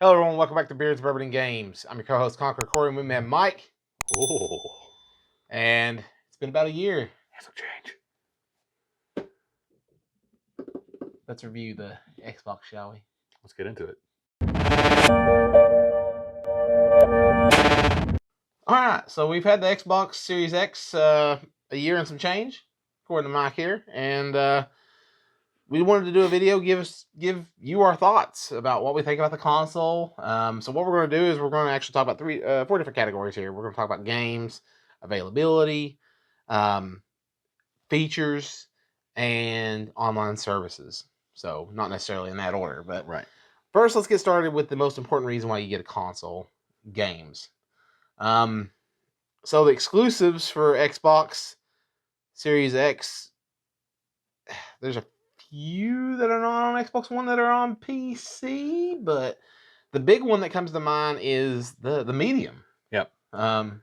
Hello, everyone. Welcome back to Beards, Bourbon, and Games. I'm your co-host, Conqueror Corey, and we met Mike. Oh, And it's been about a year. that's a change. Let's review the Xbox, shall we? Let's get into it. All right. So we've had the Xbox Series X a year and some change, according to Mike here, and we wanted to do a video, give you our thoughts about what we think about the console. So what we're going to do is we're going to actually talk about four different categories here. We're going to talk about games, availability, features, and online services. So not necessarily in that order, but Right. first let's get started with the most important reason why you get a console: games. So the exclusives for Xbox Series X, there's a few that are not on Xbox One that are on PC, but the big one that comes to mind is the Medium. Yep. Um,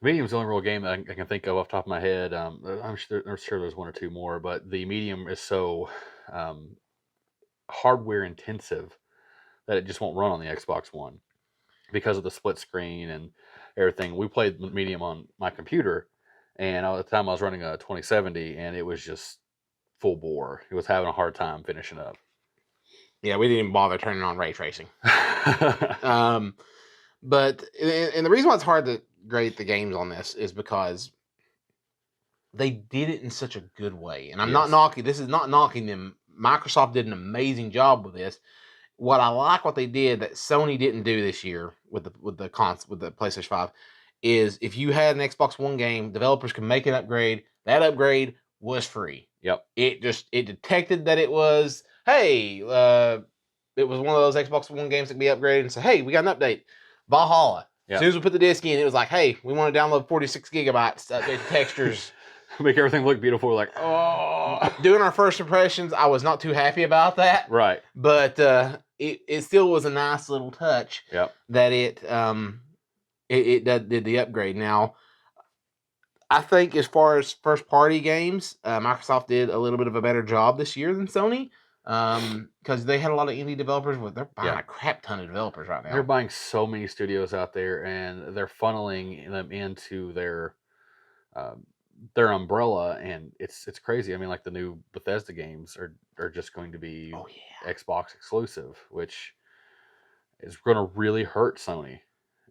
Medium's the only real game that I can think of off the top of my head. I'm sure there's one or two more, but the Medium is so hardware intensive that it just won't run on the Xbox One because of the split screen and everything. We played Medium on my computer, and at the time I was running a 2070, and it was just full bore. It was having a hard time finishing up. yeah, we didn't even bother turning on ray tracing. But and the reason why it's hard to grade the games on this is because they did it in such a good way. And I'm not Yes. knocking. This is not knocking them. Microsoft did an amazing job with this. What I like what they did that Sony didn't do this year with the PlayStation 5 is if you had an Xbox One game, developers could make an upgrade. That upgrade was free. Yep. It detected that it was, hey, it was one of those Xbox One games that can be upgraded and say, hey, we got an update. Valhalla. Yep. As soon as we put the disc in, it was like, hey, we want to download 46 gigabytes to update the textures. Make everything look beautiful. We're like, oh. Doing our first impressions, I was not too happy about that. Right. But it still was a nice little touch. Yep. That it did the upgrade. Now, I think as far as first party games, Microsoft did a little bit of a better job this year than Sony. Because they had a lot of indie developers. They're buying a crap ton of developers right now. They're buying so many studios out there, and they're funneling them into their umbrella, and it's crazy. I mean, like the new Bethesda games are just going to be Xbox exclusive, which is going to really hurt Sony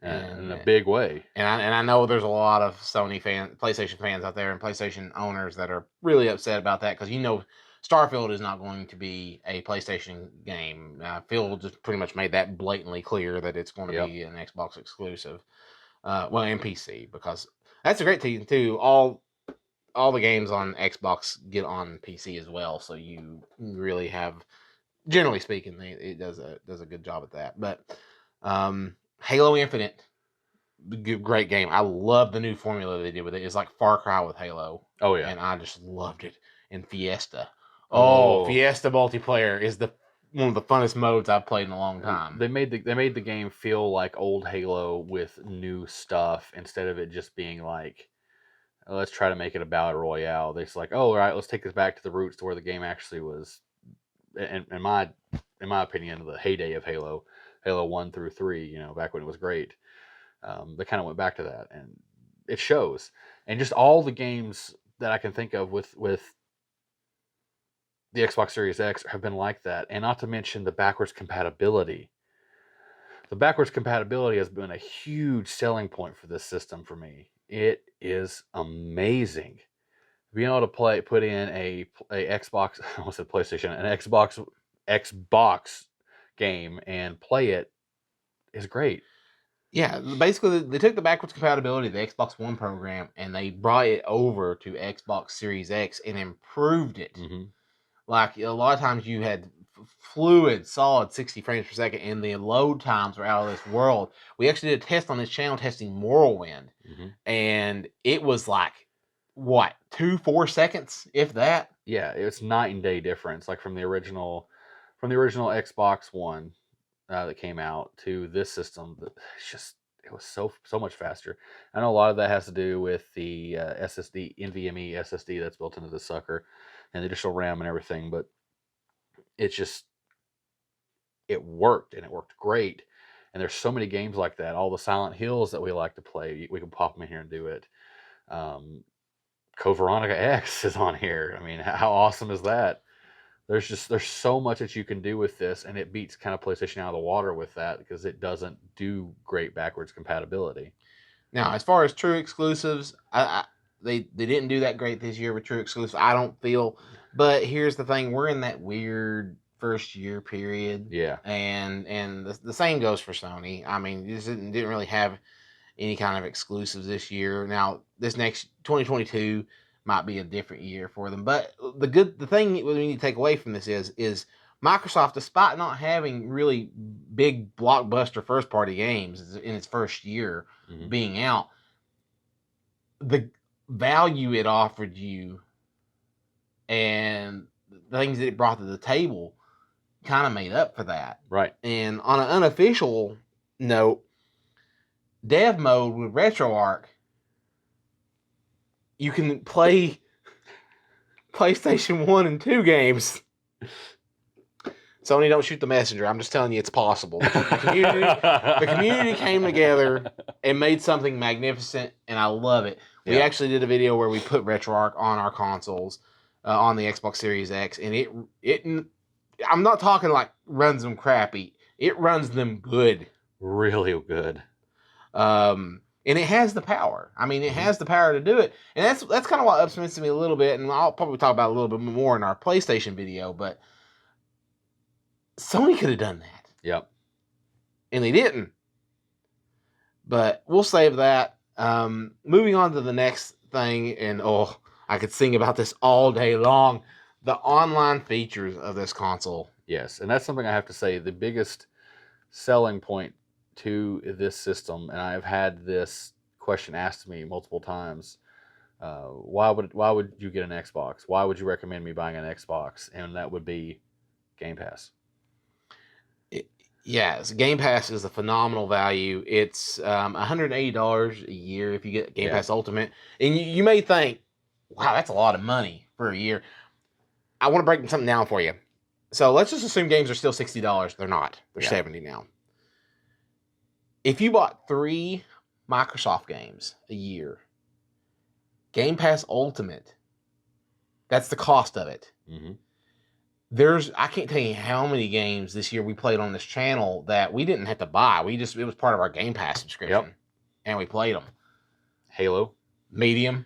in a big way. And I know there's a lot of PlayStation fans out there, and PlayStation owners that are really upset about that because Starfield is not going to be a PlayStation game. Phil just pretty much made that blatantly clear that it's going to be an Xbox exclusive, and PC, because that's a great thing too. All the games on Xbox get on PC as well, so you really have, generally speaking, it does a good job at that. But Halo Infinite, great game. I love the new formula they did with it. It's like Far Cry with Halo. Oh yeah, and I just loved it. And Fiesta. Oh, Fiesta multiplayer is one of the funnest modes I've played in a long time. They made the game feel like old Halo with new stuff instead of it just being like, let's try to make it a battle royale. They're just like, oh, all right, let's take this back to the roots to where the game actually was. In my opinion, the heyday of Halo 1 through 3, back when it was great. They kind of went back to that, and it shows. And just all the games that I can think of with the Xbox Series X have been like that, and not to mention the backwards compatibility. The backwards compatibility has been a huge selling point for this system for me. It is amazing. Being able to put in a Xbox, I almost said PlayStation, an Xbox game and play it is great. Yeah, basically they took the backwards compatibility of the Xbox One program and they brought it over to Xbox Series X and improved it. Mm-hmm. Like a lot of times you had fluid, solid 60 frames per second, and the load times were out of this world. We actually did a test on this channel testing Morrowind, and it was like, what, 2-4 seconds, if that? Yeah, it's night and day difference, like from the original Xbox One that came out to this system. It was so much faster. I know a lot of that has to do with the SSD, NVMe SSD that's built into the sucker, and the additional RAM and everything. But it's it worked, and it worked great. And there's so many games like that. All the Silent Hills that we like to play, we can pop them in here and do it. Code Veronica X is on here. I mean, how awesome is that? There's so much that you can do with this, and it beats kind of PlayStation out of the water with that because it doesn't do great backwards compatibility. Now, as far as true exclusives, they didn't do that great this year with true exclusives. I don't feel, but here's the thing: we're in that weird first year period. Yeah, and the same goes for Sony. I mean, this didn't really have any kind of exclusives this year. Now, this next 2022 might be a different year for them. But the thing we need to take away from this is Microsoft, despite not having really big blockbuster first party games in its first year being out, the value it offered you and the things that it brought to the table kind of made up for that. right. And on an unofficial note, dev mode with RetroArch, you can play PlayStation 1 and 2 games. Sony, don't shoot the messenger. I'm just telling you it's possible. The community came together and made something magnificent, and I love it. We actually did a video where we put RetroArch on our consoles, on the Xbox Series X, and it I'm not talking like runs them crappy. It runs them good. Really good. And it has the power. I mean, it has the power to do it. And that's kind of what upsets me a little bit, and I'll probably talk about it a little bit more in our PlayStation video, but Sony could have done that. Yep. And they didn't. But we'll save that. Moving on to the next thing, and I could sing about this all day long. The online features of this console. Yes, and that's something I have to say. The biggest selling point to this system, and I've had this question asked to me multiple times. Why would you get an Xbox? Why would you recommend me buying an Xbox? And that would be Game Pass. Yes, Game Pass is a phenomenal value. It's $180 a year if you get Game Pass Ultimate. And you may think, wow, that's a lot of money for a year. I want to break something down for you. So let's just assume games are still $60. They're not. They're $70 now. If you bought 3 Microsoft games a year, Game Pass Ultimate, that's the cost of it. Mm-hmm. I can't tell you how many games this year we played on this channel that we didn't have to buy. It was part of our Game Pass subscription. Yep. And we played them. Halo. Medium.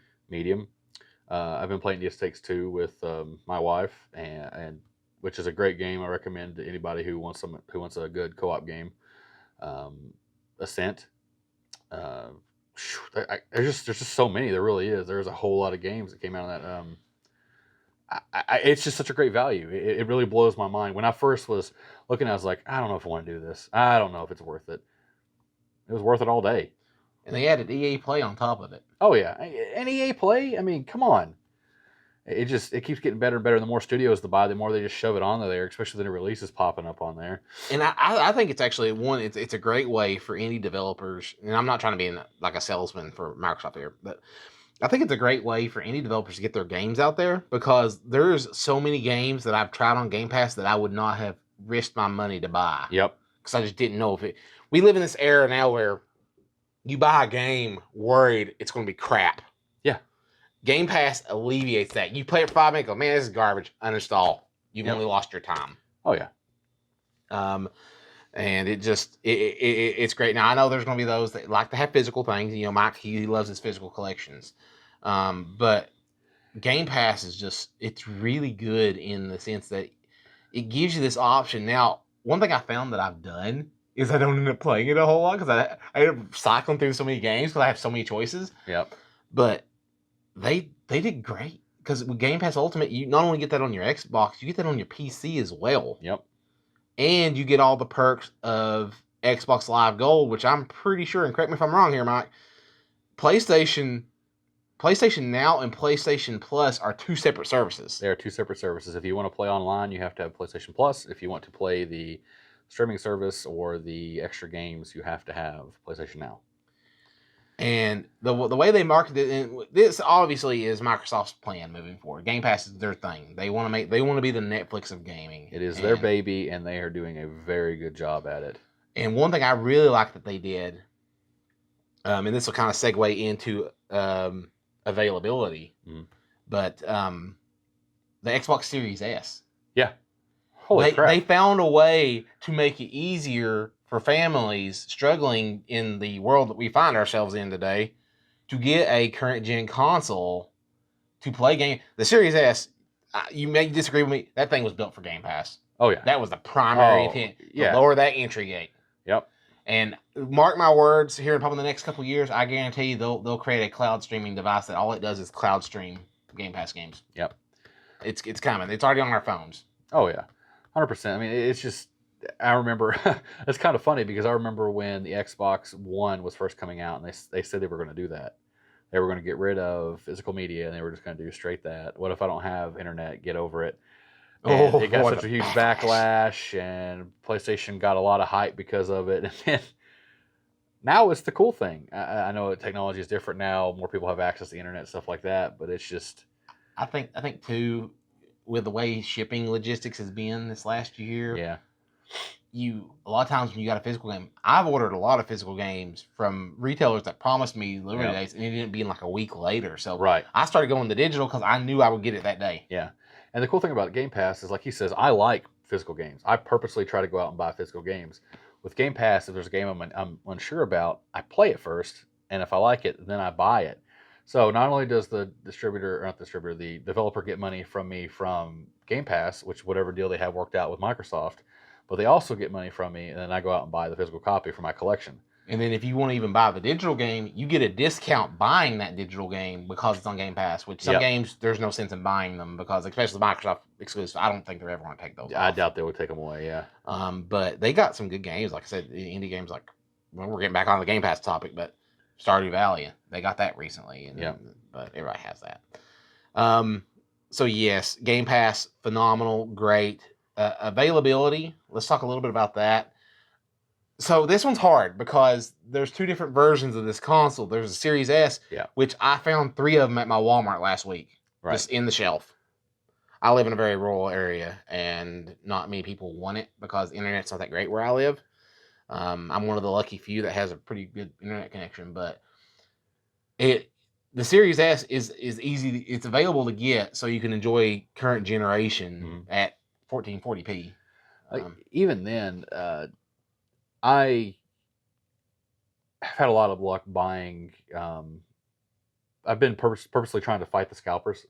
I've been playing Deus Takes 2 with my wife, and which is a great game. I recommend to anybody who wants a good co-op game. Ascent. There's just so many. There really is. There's a whole lot of games that came out of that. It's just such a great value. It really blows my mind. When I first was looking, I was like, I don't know if I want to do this. I don't know if it's worth it. It was worth it all day. And they added EA Play on top of it. Oh yeah, and EA Play. I mean, come on. It keeps getting better and better. The more studios to buy, the more they just shove it on there, especially the new releases popping up on there. And I think it's actually it's a great way for indie developers. And I'm not trying to be like a salesman for Microsoft here, but I think it's a great way for indie developers to get their games out there, because there's so many games that I've tried on Game Pass that I would not have risked my money to buy. Yep. Because I just didn't know if it. We live in this era now where you buy a game worried it's going to be crap. Yeah. Game Pass alleviates that. You play it for 5 minutes, go, man, this is garbage. Uninstall. You've only lost your time. Oh yeah. And it's great. Now I know there's going to be those that like to have physical things. You know, Mike, he loves his physical collections. But Game Pass it's really good in the sense that it gives you this option. Now, one thing I found that I've done is I don't end up playing it a whole lot because I end up cycling through so many games because I have so many choices. Yep. But they did great, because with Game Pass Ultimate, you not only get that on your Xbox, you get that on your PC as well. Yep. And you get all the perks of Xbox Live Gold, which I'm pretty sure, and correct me if I'm wrong here, Mike, PlayStation Now and PlayStation Plus are 2 separate services. They are 2 separate services. If you want to play online, you have to have PlayStation Plus. If you want to play the streaming service or the extra games, you have to have PlayStation Now. And the way they marketed it, and this obviously is Microsoft's plan moving forward. Game Pass is their thing. They want to be the Netflix of gaming. It is their baby, and they are doing a very good job at it. And one thing I really like that they did, and this will kind of segue into availability, but the Xbox Series S. Yeah. Holy crap. They found a way to make it easier for families struggling in the world that we find ourselves in today to get a current gen console to play game. The Series S, you may disagree with me, that thing was built for Game Pass. Oh yeah, that was the primary intent to lower that entry gate. Yep. And mark my words, here in probably the next couple of years, I guarantee you they'll create a cloud streaming device that all it does is cloud stream Game Pass games. Yep. It's coming. It's already on our phones. Oh yeah, 100%. I mean, it's just, I remember it's kind of funny because I remember when the Xbox One was first coming out, and they said they were going to do that. They were going to get rid of physical media, and they were just going to do straight that. What if I don't have internet? Get over it. And it got such a huge backlash, and PlayStation got a lot of hype because of it. And then now it's the cool thing. I know technology is different now. More people have access to the internet, stuff like that. But it's just, I think too, with the way shipping logistics has been this last year. Yeah. A lot of times when you got a physical game, I've ordered a lot of physical games from retailers that promised me delivery dates, and it ended up being like a week later. So I started going to digital because I knew I would get it that day. Yeah. And the cool thing about Game Pass is, like he says, I like physical games. I purposely try to go out and buy physical games. With Game Pass, if there's a game I'm unsure about, I play it first, and if I like it, then I buy it. So not only does the the developer get money from me from Game Pass, which whatever deal they have worked out with Microsoft, but they also get money from me, and then I go out and buy the physical copy for my collection. And then if you want to even buy the digital game, you get a discount buying that digital game because it's on Game Pass, which some games, there's no sense in buying them because, especially Microsoft exclusive, I don't think they're ever going to take those off. I doubt they would take them away, yeah. But they got some good games. Like I said, indie games like, well, we're getting back on the Game Pass topic, but Stardew Valley, they got that recently. But everybody has that. So yes, Game Pass, phenomenal, great. Availability, let's talk a little bit about that. So this one's hard because there's two different versions of this console. There's a Series S, which I found 3 of them at my Walmart last week, just in the shelf. I live in a very rural area, and not many people want it because the internet's not that great where I live. I'm one of the lucky few that has a pretty good internet connection, but the Series S is easy. It's available to get, so you can enjoy current generation at 1440p. Even then, I have had a lot of luck buying. I've been purposely trying to fight the scalpers.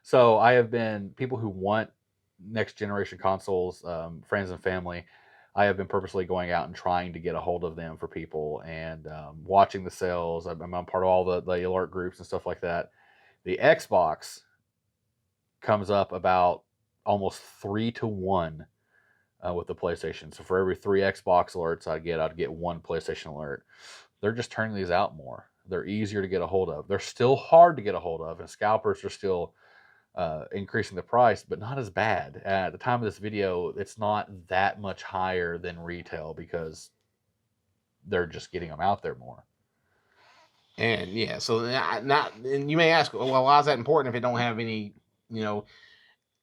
So I have been, people who want next generation consoles, friends and family, I have been purposely going out and trying to get a hold of them for people, and watching the sales. I'm part of all the alert groups and stuff like that. The Xbox comes up about almost 3 to 1 with the PlayStation. So for every 3 Xbox alerts I'd get 1 PlayStation alert. They're just turning these out more. They're easier to get a hold of. They're still hard to get a hold of, and scalpers are still increasing the price, but not as bad. At the time of this video, it's not that much higher than retail because they're just getting them out there more. And yeah, so and you may ask, well, why is that important if it don't have any,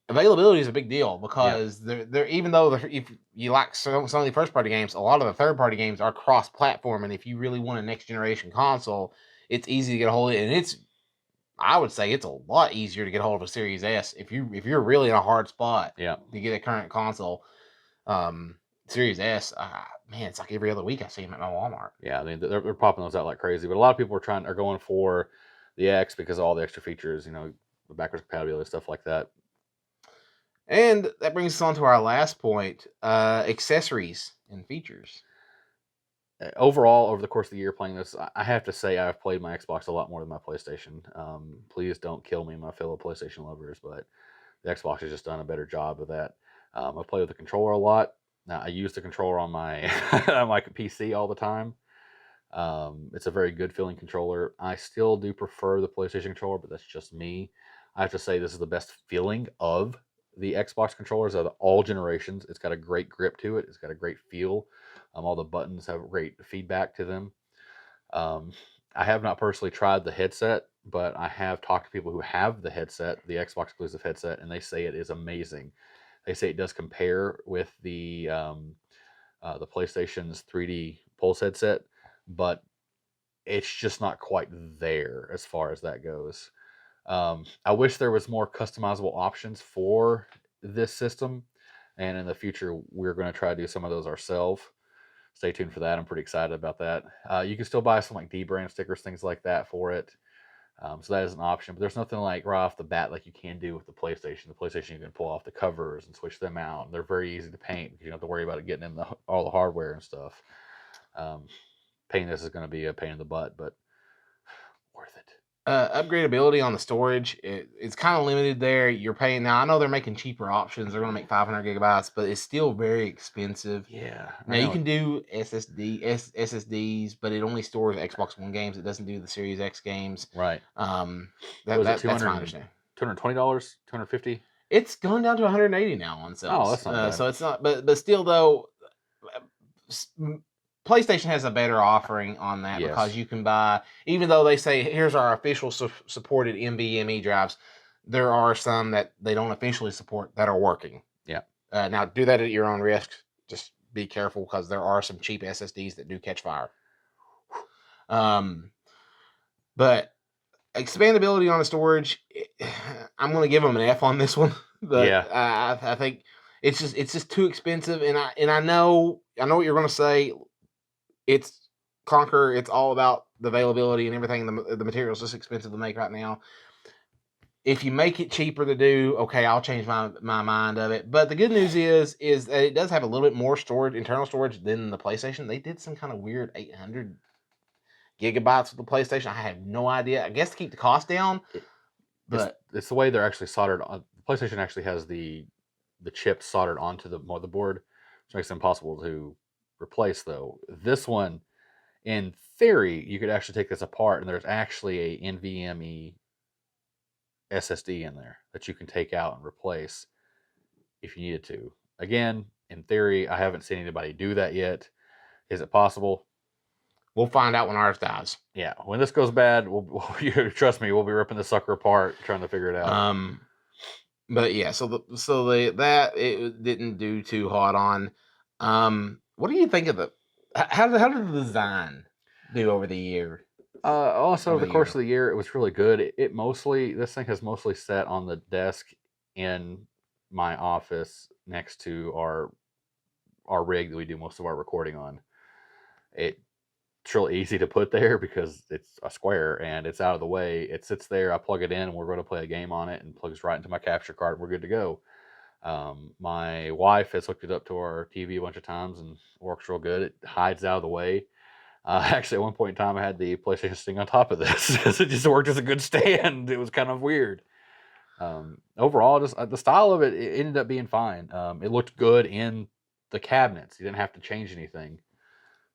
availability is a big deal because they're even though if you like some of the first party games, a lot of the third party games are cross platform, and if you really want a next generation console, it's easy to get a hold of it, and I would say it's a lot easier to get a hold of a Series S if you're really in a hard spot to get a current console. Series S, man, it's like every other week I see them at my Walmart. Yeah, I mean they're popping those out like crazy, but a lot of people are going for the X because of all the extra features, the backwards compatibility, stuff like that. And that brings us on to our last point, accessories and features. Overall, over the course of the year playing this, I have to say I've played my Xbox a lot more than my PlayStation. Please don't kill me, my fellow PlayStation lovers, but the Xbox has just done a better job of that. I play with the controller a lot. Now, I use the controller on my on my PC all the time. It's a very good feeling controller. I still do prefer the PlayStation controller, but that's just me. I have to say this is the best feeling of the Xbox controllers of all generations. It's got a great grip to it. It's got a great feel. All the buttons have great feedback to them. I have not personally tried the headset, but I have talked to people who have the headset, the Xbox exclusive headset, and they say it is amazing. They say it does compare with the PlayStation's 3D Pulse headset, but it's just not quite there as far as that goes. I wish there was more customizable options for this system, and in the future we're going to try to do some of those ourselves. Stay tuned for that. I'm pretty excited about that. You can still buy some like D brand stickers, things like that for it. So that is an option, but there's nothing like right off the bat like you can do with the PlayStation. The PlayStation, you can pull off the covers and switch them out. And they're very easy to paint because you don't have to worry about it getting in all the hardware and stuff. Painting this is going to be a pain in the butt, but worth it. Upgradeability on the storage, it's kind of limited there. You're paying now. I know they're making cheaper options. They're going to make 500 gigabytes, but it's still very expensive. Yeah. Now you can do SSDs, but it only stores Xbox One games. It doesn't do the Series X games. Right. That's my understanding. $220, $250. It's going down to 180 now on sales. Oh, that's not bad. So it's not, but still though, PlayStation has a better offering on that because you can buy, even though they say here's our official supported NVMe drives, there are some that they don't officially support that are working. Yeah. Now do that at your own risk. Just be careful because there are some cheap SSDs that do catch fire. But expandability on the storage, I'm going to give them an F on this one. But yeah. I think it's just too expensive, and I know what you're going to say. It's Conquer. It's all about the availability and everything. The material's just expensive to make right now. If you make it cheaper to do, okay, I'll change my mind of it. But the good news is that it does have a little bit more storage, internal storage than the PlayStation. They did some kind of weird 800 gigabytes with the PlayStation. I have no idea. I guess to keep the cost down. But it's the way they're actually soldered on. The PlayStation actually has the chips soldered onto the motherboard, which makes it impossible to replace. Though this one, in theory, you could actually take this apart, and there's actually a NVMe SSD in there that you can take out and replace if you needed to. Again, in theory, I haven't seen anybody do that yet. Is it possible? We'll find out when ours dies. Yeah, when this goes bad, trust me, we'll be ripping the sucker apart trying to figure it out. But yeah, that it didn't do too hot on. What do you think of how did the design do over the year? Also, over the course of the year, it was really good. This thing has mostly sat on the desk in my office next to our rig that we do most of our recording on. It's really easy to put there because it's a square and it's out of the way. It sits there. I plug it in, and we're going to play a game on it, and plugs right into my capture card. And we're good to go. My wife has hooked it up to our TV a bunch of times and works real good. It hides out of the way. Actually, at one point in time, I had the PlayStation sitting on top of this because it just worked as a good stand. It was kind of weird. Overall, just the style of it ended up being fine. It looked good in the cabinets. You didn't have to change anything.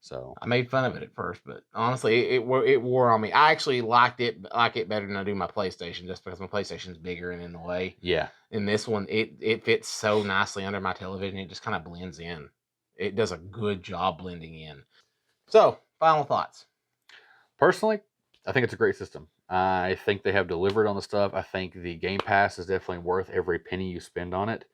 So I made fun of it at first, but honestly, it wore on me. I actually like it better than I do my PlayStation, just because my PlayStation's bigger and in the way. Yeah. In this one, it fits so nicely under my television. It just kind of blends in. It does a good job blending in. So, final thoughts. Personally, I think it's a great system. I think they have delivered on the stuff. I think the Game Pass is definitely worth every penny you spend on it.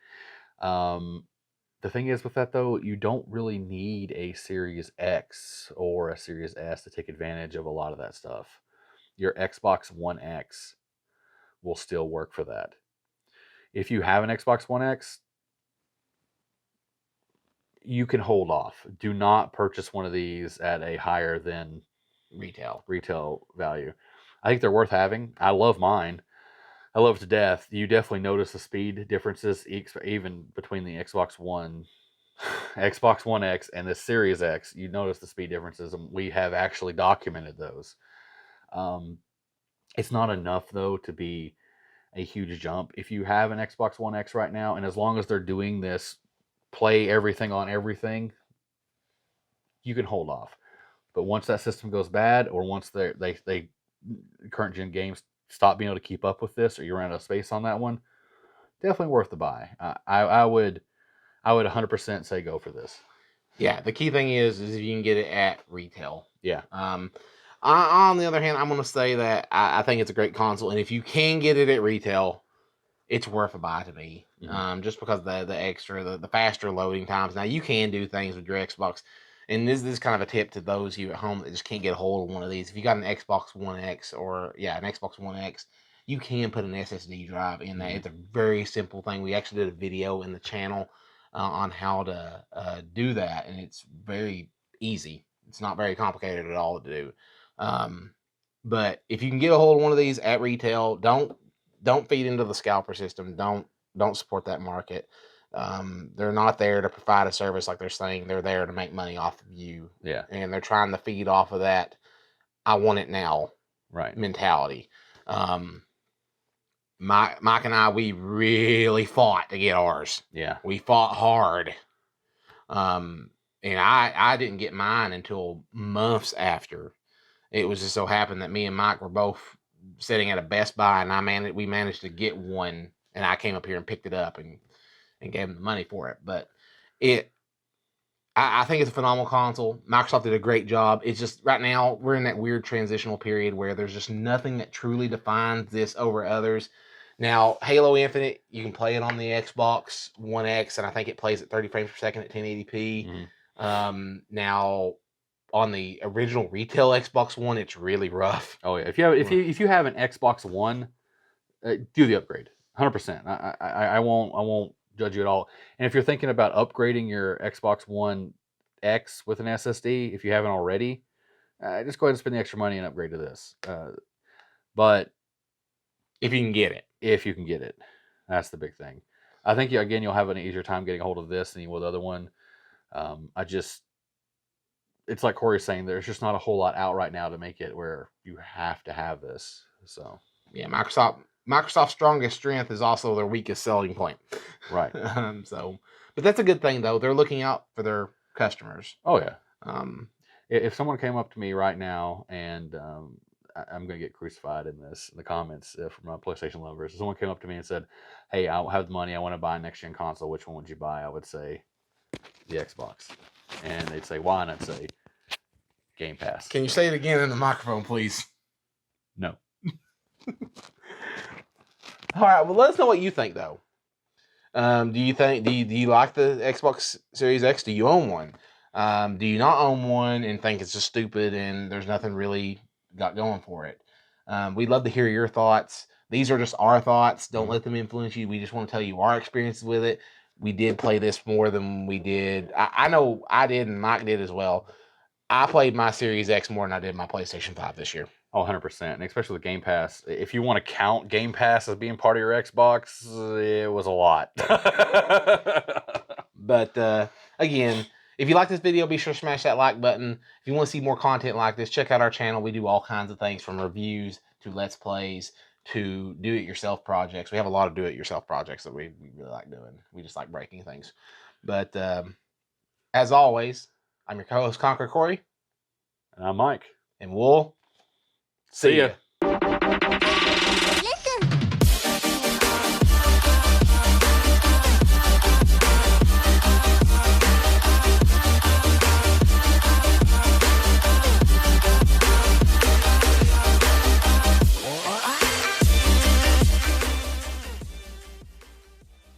The thing is with that, though, you don't really need a Series X or a Series S to take advantage of a lot of that stuff. Your Xbox One X will still work for that. If you have an Xbox One X, you can hold off. Do not purchase one of these at a higher than retail value. I think they're worth having. I love mine. I love it to death. You definitely notice the speed differences even between the Xbox One X and the Series X. You notice the speed differences, and we have actually documented those. It's not enough, though, to be a huge jump. If you have an Xbox One X right now, and as long as they're doing this play everything on everything, you can hold off. But once that system goes bad, or once they current gen games stop being able to keep up with this, or you run out of space on that one, definitely worth the buy. I would 100% say go for this. Yeah, the key thing is if you can get it at retail. Yeah. On the other hand, I'm going to say that I think it's a great console, and if you can get it at retail, it's worth a buy to me. Just because the extra, the faster loading times. Now you can do things with your Xbox, and this is kind of a tip to those of you at home that just can't get a hold of one of these. If you got an Xbox One X or an Xbox One X, you can put an SSD drive in there. It's a very simple thing. We actually did a video in the channel on how to do that, and it's very easy. It's not very complicated at all to do. But if you can get a hold of one of these at retail, don't feed into the scalper system. Don't support that market. They're not there to provide a service like they're saying. They're there to make money off of you. Yeah. And they're trying to feed off of that I want it now mentality. Mike and I, we really fought to get ours. Yeah. We fought hard. And I didn't get mine until months after. It was just so happened that me and Mike were both sitting at a Best Buy, and we managed to get one, and I came up here and picked it up and gave him the money for it. But I think it's a phenomenal console. Microsoft did a great job. It's just right now we're in that weird transitional period where there's just nothing that truly defines this over others. Now, Halo Infinite, you can play it on the Xbox One X, and I think it plays at 30 frames per second at 1080p. Now, on the original retail Xbox One, it's really rough. Oh yeah, if you have an Xbox One, do the upgrade, 100%. I won't judge you at all. And if you're thinking about upgrading your Xbox One X with an SSD, if you haven't already, just go ahead and spend the extra money and upgrade to this. But if you can get it, that's the big thing. I think you'll have an easier time getting a hold of this than you will the other one. It's like Corey's saying, there's just not a whole lot out right now to make it where you have to have this. So yeah, Microsoft's strongest strength is also their weakest selling point. Right. But that's a good thing though. They're looking out for their customers. Oh yeah. If someone came up to me right now and I'm going to get crucified in the comments from my PlayStation lovers. If someone came up to me and said, "Hey, I have the money. I want to buy a next gen console. Which one would you buy?" I would say the Xbox. And they'd say, "Why?" And I'd say, Game Pass. Can you say it again in the microphone, please? No. All right. Well, let us know what you think, though. Do you like the Xbox Series X? Do you own one? Do you not own one and think it's just stupid and there's nothing really got going for it? We'd love to hear your thoughts. These are just our thoughts. Don't let them influence you. We just want to tell you our experiences with it. We did play this more than we did. I know I did and Mike did as well. I played my Series X more than I did my PlayStation 5 this year. Oh, 100%. And especially with Game Pass. If you want to count Game Pass as being part of your Xbox, it was a lot. But again, if you like this video, be sure to smash that like button. If you want to see more content like this, check out our channel. We do all kinds of things from reviews to Let's Plays to do-it-yourself projects. We have a lot of do-it-yourself projects that we really like doing. We just like breaking things. But as always, I'm your co-host, Conqueror Corey. And I'm Mike. And we'll see ya.